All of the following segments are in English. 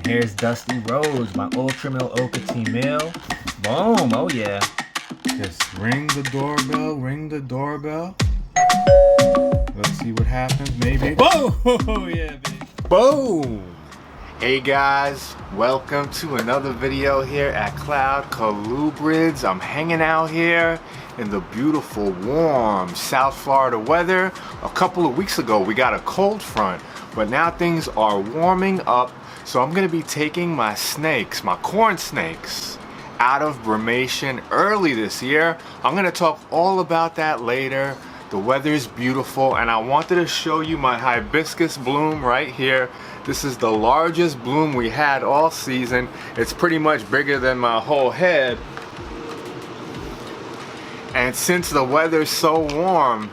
here's Dusty Rose, my Ultra Male Okatine male. Boom, oh yeah. Just ring the doorbell, ring the doorbell. Let's see what happens, maybe. Whoa, yeah, baby. Boom. Hey guys, welcome to another video here at Colubrids. I'm hanging out here in the beautiful, warm South Florida weather. A couple of weeks ago, we got a cold front, but now things are warming up. So I'm gonna be taking my snakes, my corn snakes, out of brumation early this year. I'm gonna talk all about that later. The weather is beautiful, and I wanted to show you my hibiscus bloom right here. This is the largest bloom we had all season. It's pretty much bigger than my whole head. And since the weather's so warm,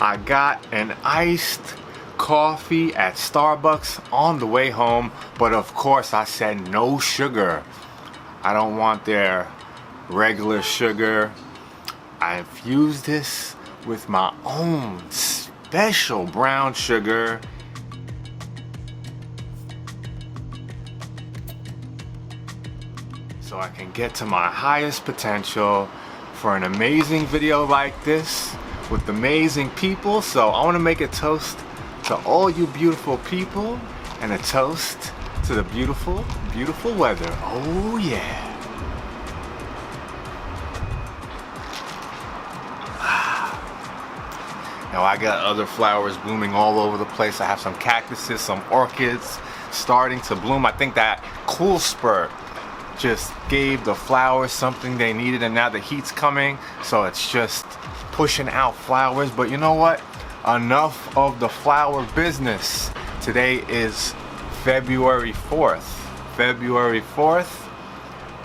I got an iced coffee at Starbucks on the way home, but of course I said no sugar. I don't want their regular sugar. I infused this with my own special brown sugar. So I can get to my highest potential for an amazing video like this with amazing people. So I want to make a toast to all you beautiful people and a toast to the beautiful, beautiful weather. Oh yeah. Now I got other flowers blooming all over the place. I have some cactuses, some orchids starting to bloom. I think that cool spurt just gave the flowers something they needed, and now the heat's coming, so it's just pushing out flowers. But you know what? Enough of the flower business. Today is February 4th. February 4th.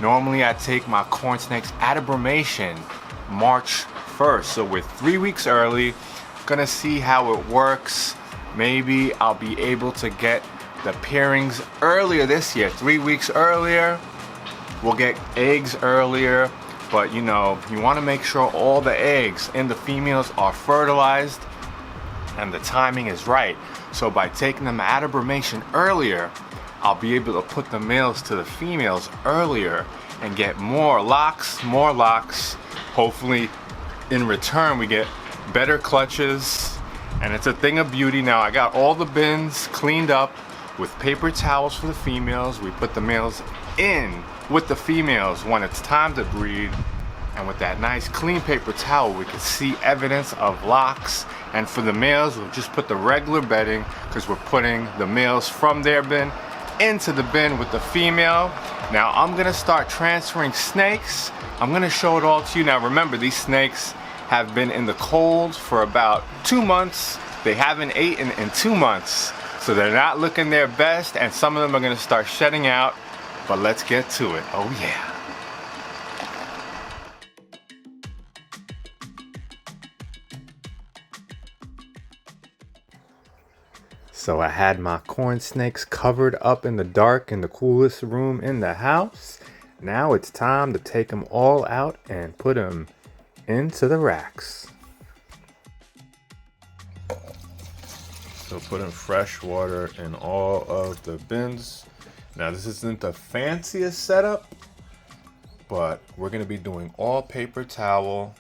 Normally I take my corn snakes out of brumation March 1st, so we're 3 weeks early. Gonna see how it works. Maybe I'll be able to get the pairings earlier this year, 3 weeks earlier. We'll get eggs earlier, but you know, you want to make sure all the eggs in the females are fertilized and the timing is right. So by taking them out of brumation earlier, I'll be able to put the males to the females earlier and get more locks, more locks. Hopefully in return we get better clutches, and it's a thing of beauty. Now I got all the bins cleaned up with paper towels for the females. We put the males in with the females when it's time to breed, and with that nice clean paper towel we can see evidence of locks. And for the males, we'll just put the regular bedding because we're putting the males from their bin into the bin with the female. Now I'm gonna start transferring snakes. I'm gonna show it all to you. Now remember, these snakes have been in the cold for about 2 months. They haven't eaten in 2 months, so they're not looking their best, and some of them are gonna start shedding out. But let's get to it. Oh yeah. So I had my corn snakes covered up in the dark in the coolest room in the house. Now it's time to take them all out and put them into the racks. So putting fresh water in all of the bins. Now this isn't the fanciest setup, but we're gonna be doing all paper towel,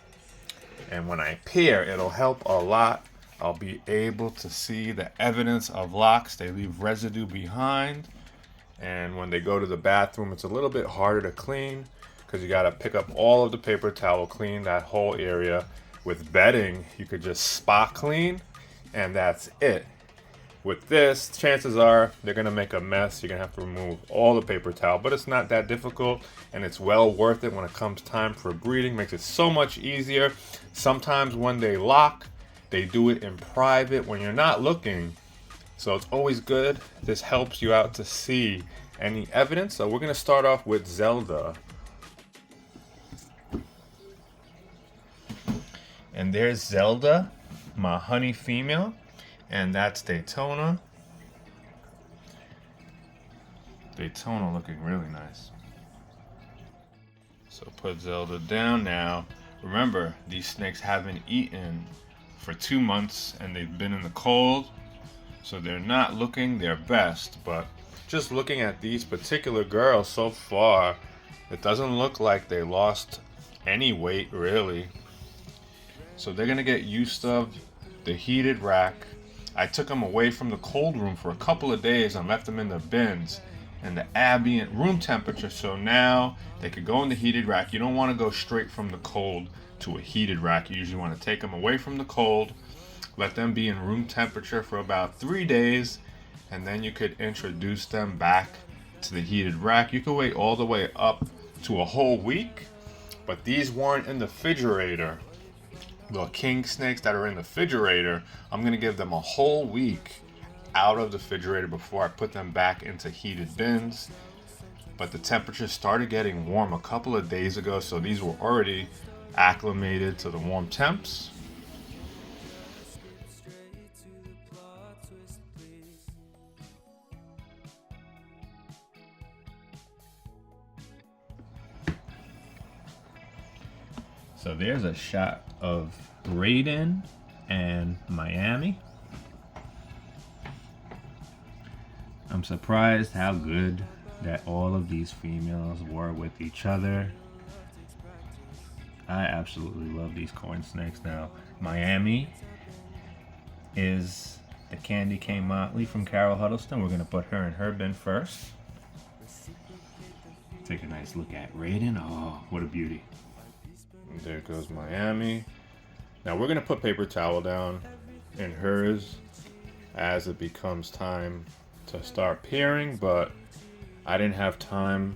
and when I pair, it'll help a lot. I'll be able to see the evidence of locks. They leave residue behind, and when they go to the bathroom, it's a little bit harder to clean because you gotta pick up all of the paper towel, clean that whole area. With bedding, you could just spot clean, and that's it. With this, chances are they're gonna make a mess. You're gonna have to remove all the paper towel, but it's not that difficult, and it's well worth it when it comes time for breeding. Makes it so much easier. Sometimes when they lock, they do it in private when you're not looking. So it's always good. This helps you out to see any evidence. So we're gonna start off with Zelda. And there's Zelda, my honey female. And that's Daytona. Daytona looking really nice. So put Zelda down now. Remember, these snakes haven't eaten for 2 months and they've been in the cold. So they're not looking their best, but just looking at these particular girls so far, it doesn't look like they lost any weight really. So they're gonna get used to the heated rack. I took them away from the cold room for a couple of days and left them in the bins and the ambient room temperature, so now they could go in the heated rack. You don't want to go straight from the cold to a heated rack. You usually want to take them away from the cold, let them be in room temperature for about 3 days, and then you could introduce them back to the heated rack. You could wait all the way up to a whole week, but these weren't in the refrigerator. The king snakes that are in the refrigerator, I'm going to give them a whole week out of the refrigerator before I put them back into heated bins. But the temperature started getting warm a couple of days ago, so these were already acclimated to the warm temps. So there's a shot of Raiden and Miami. I'm surprised how good that all of these females were with each other. I absolutely love these corn snakes. Now, Miami is the candy cane motley from Carol Huddleston. We're going to put her in her bin first. Take a nice look at Raiden. Oh, what a beauty. And there goes Miami. Now we're going to put paper towel down in hers as it becomes time to start pairing, but I didn't have time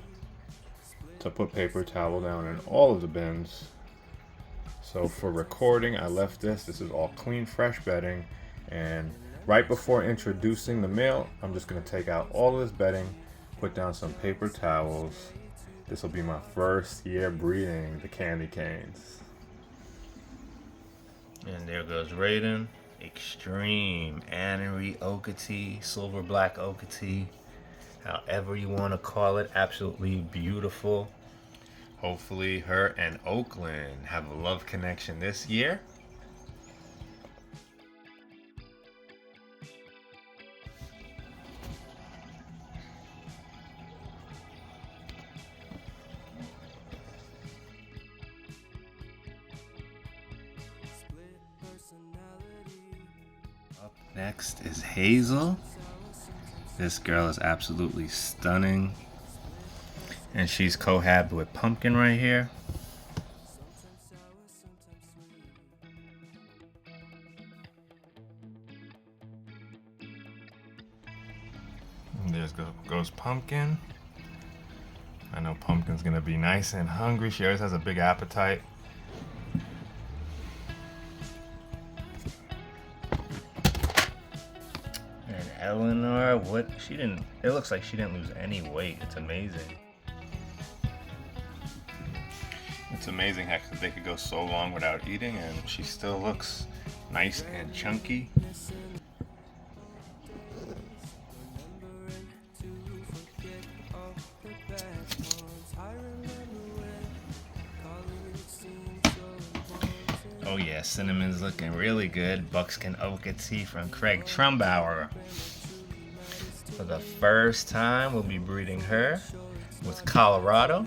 to put paper towel down in all of the bins. So for recording, I left this. This is all clean, fresh bedding. And right before introducing the male, I'm just going to take out all of this bedding, put down some paper towels. This will be my first year breeding the candy canes. And there goes Raiden. Extreme Anery Okatee, silver black Okatee, however you want to call it. Absolutely beautiful. Hopefully her and Oakland have a love connection this year. Up next is Hazel. This girl is absolutely stunning. And she's cohabbed with Pumpkin right here. And there goes Pumpkin. I know Pumpkin's gonna be nice and hungry. She always has a big appetite. And Eleanor, it looks like she didn't lose any weight. It's amazing. It's amazing how they could go so long without eating and she still looks nice and chunky. Oh yeah, Cinnamon's looking really good. Buckskin Okatee from Craig Trumbauer. For the first time, we'll be breeding her with Colorado.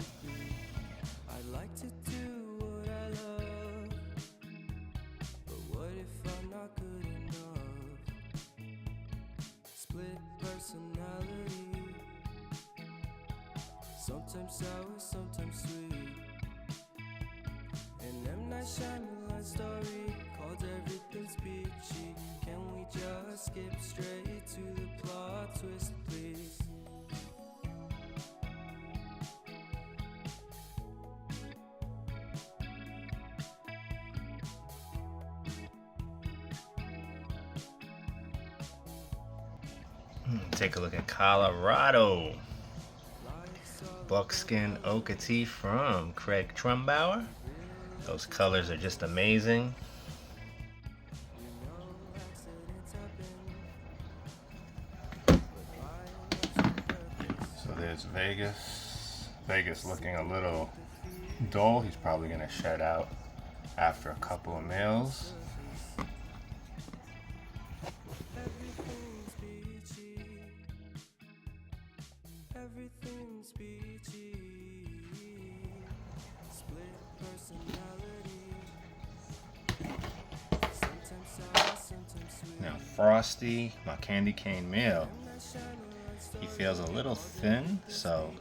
Sometimes sour, sometimes sweet. And M. Night Shyamalan story called Everything's Peachy. Can we just skip straight to the plot twist, please? Take a look at Colorado. Buckskin Okatee from Craig Trumbauer. Those colors are just amazing. So there's Vegas. Vegas looking a little dull. He's probably going to shed out after a couple of males. speechy. Split personality. Sometimes sour, sometimes sweet. Now Frosty, my candy cane male, he feels a little thin, so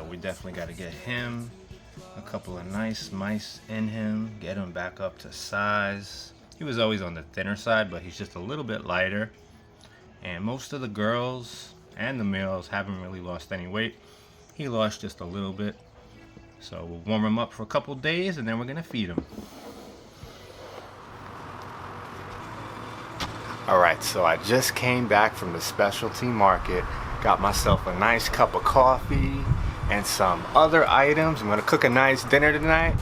we definitely got to get him a couple of nice mice in him, get him back up to size. He was always on the thinner side, but he's just a little bit lighter. And most of the girls and the males haven't really lost any weight. He lost just a little bit. So we'll warm him up for a couple days and then we're gonna feed him. Alright, so I just came back from the specialty market, got myself a nice cup of coffee and some other items. I'm gonna cook a nice dinner tonight,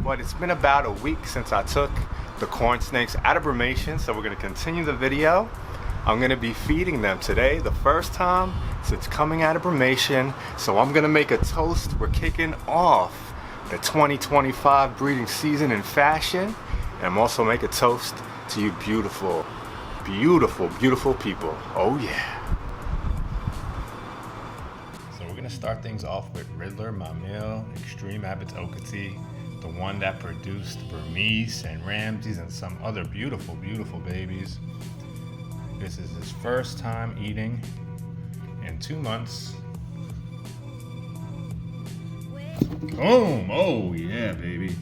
but it's been about a week since I took the Cornsnakes out of brumation, so we're gonna continue the video. I'm gonna be feeding them today, the first time since coming out of brumation, so I'm gonna make a toast. We're kicking off the 2025 breeding season in fashion, and I'm also making a toast to you beautiful, beautiful, beautiful people. Oh yeah. So we're gonna start things off with Riddler, my male extreme Abbott's Okatee, the one that produced Burmese and Ramses and some other beautiful, beautiful babies. This is his first time eating in 2 months. Boom! Oh yeah, baby.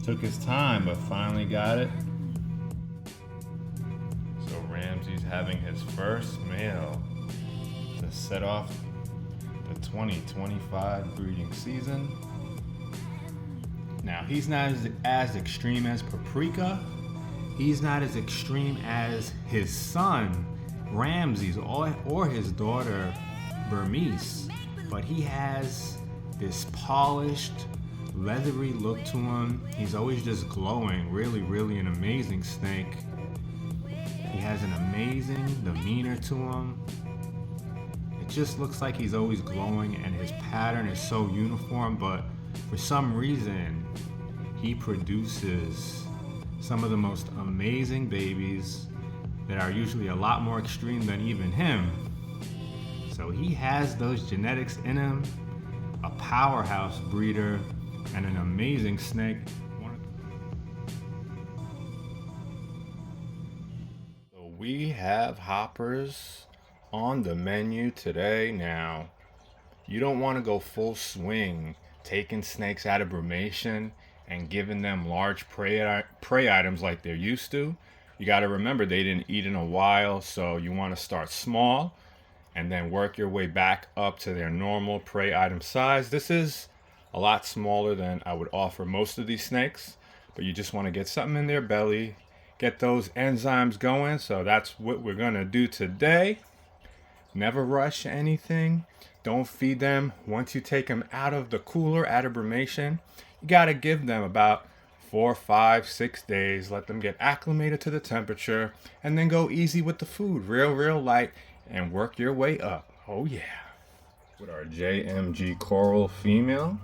Took his time, but finally got it. So Ramsey's having his first male to set off the 2025 breeding season. Now he's not as extreme as Paprika. He's not as extreme as his son Ramses or his daughter Burmese, but he has this polished, leathery look to him. He's always just glowing. Really, really an amazing snake. He has an amazing demeanor to him. It just looks like he's always glowing, and his pattern is so uniform, but for some reason he produces some of the most amazing babies that are usually a lot more extreme than even him. So he has those genetics in him, a powerhouse breeder, and an amazing snake. So we have hoppers on the menu today. Now, you don't want to go full swing taking snakes out of brumation and giving them large prey items like they're used to. You got to remember they didn't eat in a while, so you want to start small and then work your way back up to their normal prey item size. This is a lot smaller than I would offer most of these snakes, but you just want to get something in their belly, get those enzymes going. So that's what we're gonna do today. Never rush anything. Don't feed them once you take them out of the cooler, out of brumation. You gotta give them about 4, 5, 6 days. Let them get acclimated to the temperature, and then go easy with the food, real light, and work your way up. Oh yeah. With our JMG Coral female,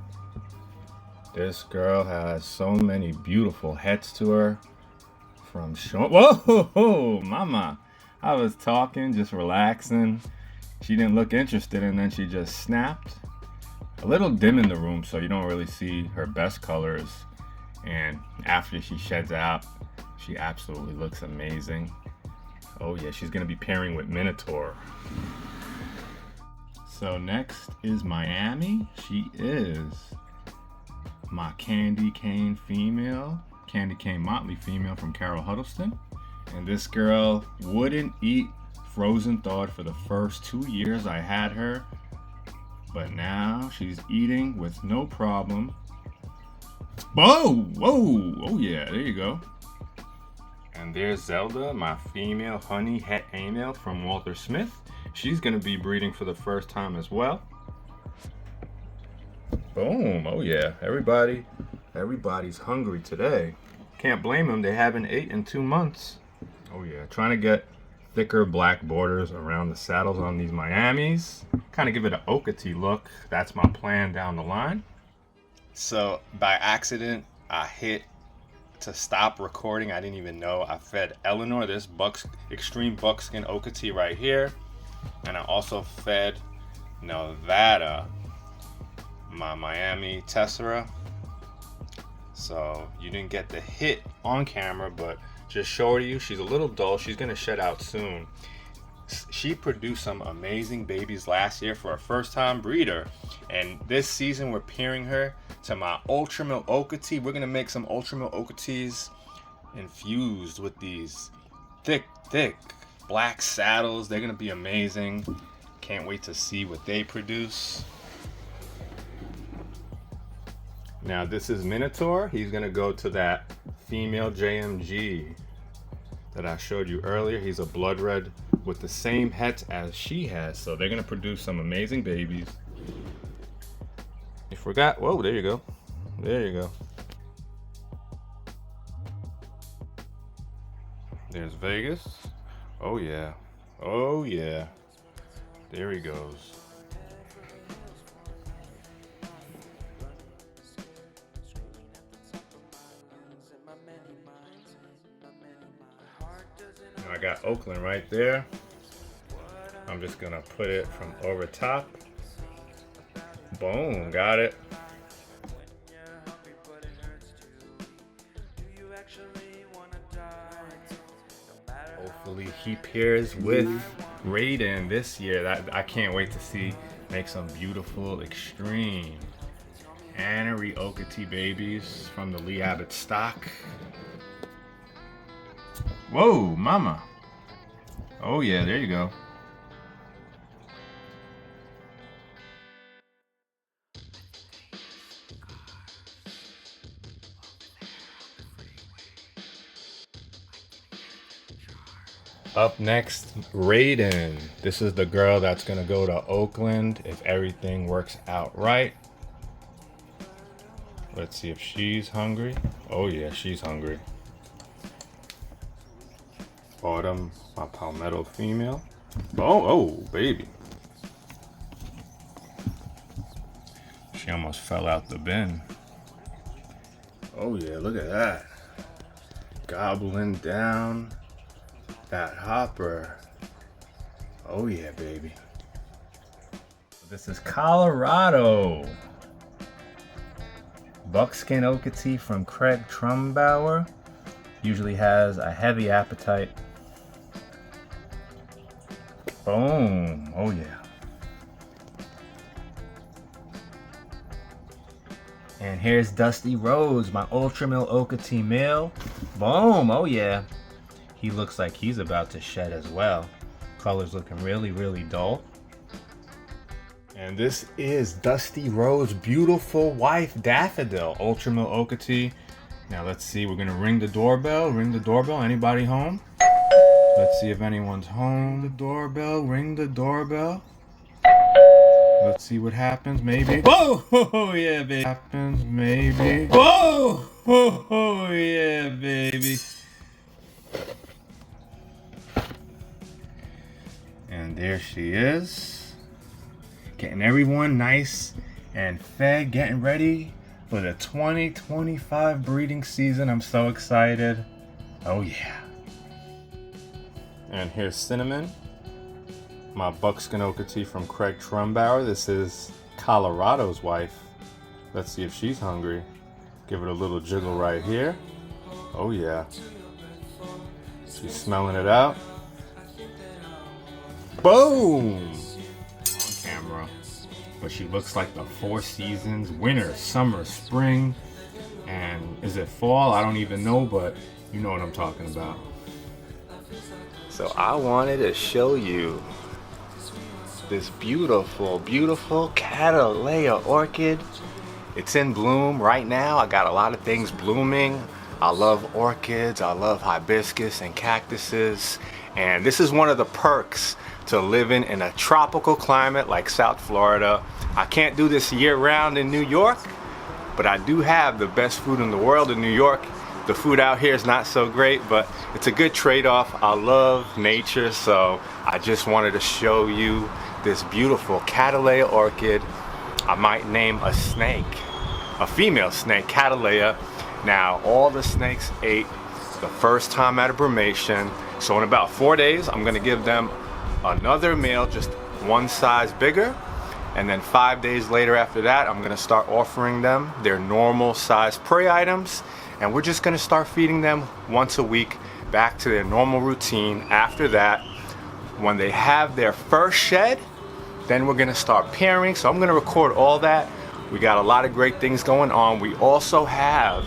this girl has so many beautiful heads to her. From short, whoa, mama. I was talking, just relaxing. She didn't look interested, and then she just snapped. A little dim in the room, so you don't really see her best colors. And after she sheds out, she absolutely looks amazing. Oh yeah, she's gonna be pairing with Minotaur. So next is Miami. She is my candy cane female, candy cane motley female from Carol Huddleston. And this girl wouldn't eat frozen thawed for the first 2 years I had her, but now she's eating with no problem. Whoa, oh yeah, there you go. And there's Zelda, my female honey het male from Walter Smith. She's gonna be breeding for the first time as well. Boom, oh yeah, everybody's hungry today. Can't blame them, they haven't ate in 2 months. Oh yeah, trying to get thicker black borders around the saddles on these Miamis. Kind of give it an Okatee look. That's my plan down the line. So by accident, I hit to stop recording. I didn't even know I fed Eleanor this extreme buckskin Okatee right here. And I also fed Nevada, my Miami Tessera. So you didn't get the hit on camera, but just show her to you. She's a little dull. She's gonna shed out soon. She produced some amazing babies last year for a first-time breeder, and this season we're pairing her to my Ultra Milk Okatee. We're gonna make some Ultra Milk Okatees infused with these thick black saddles. They're gonna be amazing. Can't wait to see what they produce. Now this is Minotaur. He's gonna go to that female JMG that I showed you earlier. He's a blood red with the same het as she has, so they're gonna produce some amazing babies. You forgot, whoa, there you go. There you go. There's Vegas. Oh yeah. Oh yeah. There he goes. Now I got Oakland right there. I'm just gonna put it from over top. Boom, got it. Hopefully he pairs with Raiden this year. That I can't wait to see. Make some beautiful extreme Annery Okatee babies from the Lee Abbott stock. Whoa, mama. Oh yeah, there you go. Up next, Raiden. This is the girl that's gonna go to Oakland if everything works out right. Let's see if she's hungry. Oh yeah, she's hungry. Autumn, my palmetto female. Oh, baby. She almost fell out the bin. Oh yeah, look at that. Gobbling down that hopper. Oh yeah, baby. This is Colorado. Buckskin Okatee from Craig Trumbauer. Usually has a heavy appetite. Boom. Oh yeah. And here's Dusty Rose, my Ultra Milk Okatee male. Boom. Oh yeah. He looks like he's about to shed as well. Color's looking really dull. And this is Dusty Rose's beautiful wife, Daffodil, Ultra Milk Okatee. Now let's see, we're gonna ring the doorbell. Ring the doorbell, anybody home? Let's see if anyone's home. The doorbell, ring the doorbell. Let's see what happens, maybe. Whoa, oh, yeah, baby. Happens, maybe. Whoa, oh, yeah, baby. And there she is. Getting everyone nice and fed, getting ready for the 2025 breeding season. I'm so excited. Oh yeah. And here's Cinnamon, my Buckskin Okatee from Craig Trumbauer. This is Colorado's wife. Let's see if she's hungry. Give it a little jiggle right here. Oh yeah. She's smelling it out. Boom! On camera. But she looks like the 4 seasons: winter, summer, spring, and is it fall? I don't even know, but you know what I'm talking about. So I wanted to show you this beautiful Cattleya orchid. It's in bloom right now. I got a lot of things blooming. I love orchids, I love hibiscus and cactuses, and this is one of the perks to living in a tropical climate like South Florida. I can't do this year-round in New York, but I do have the best food in the world in New York. The food out here is not so great, but it's a good trade-off. I love nature, so I just wanted to show you this beautiful Cattleya orchid. I might name a snake, a female snake, Cattleya. Now, all the snakes ate the first time out of brumation, so in about 4 days, I'm gonna give them another male, just one size bigger, And then 5 days later after that, I'm gonna start offering them their normal size prey items. And we're just gonna start feeding them once a week back to their normal routine. After that, when they have their first shed, then we're gonna start pairing. So I'm gonna record all that. We got a lot of great things going on. We also have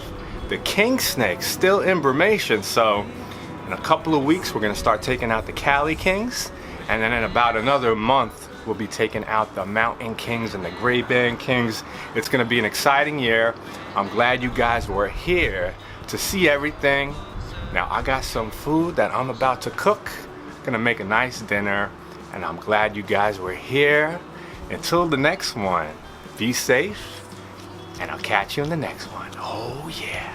the king snakes still in brumation. So in a couple of weeks, we're gonna start taking out the Cali kings. And then in about another month, we'll be taking out the mountain kings and the gray band kings. It's gonna be an exciting year. I'm glad you guys were here to see everything. Now I got some food that I'm about to cook. Gonna make a nice dinner, and I'm glad you guys were here. Until the next one, be safe, and I'll catch you in the next one. Oh yeah.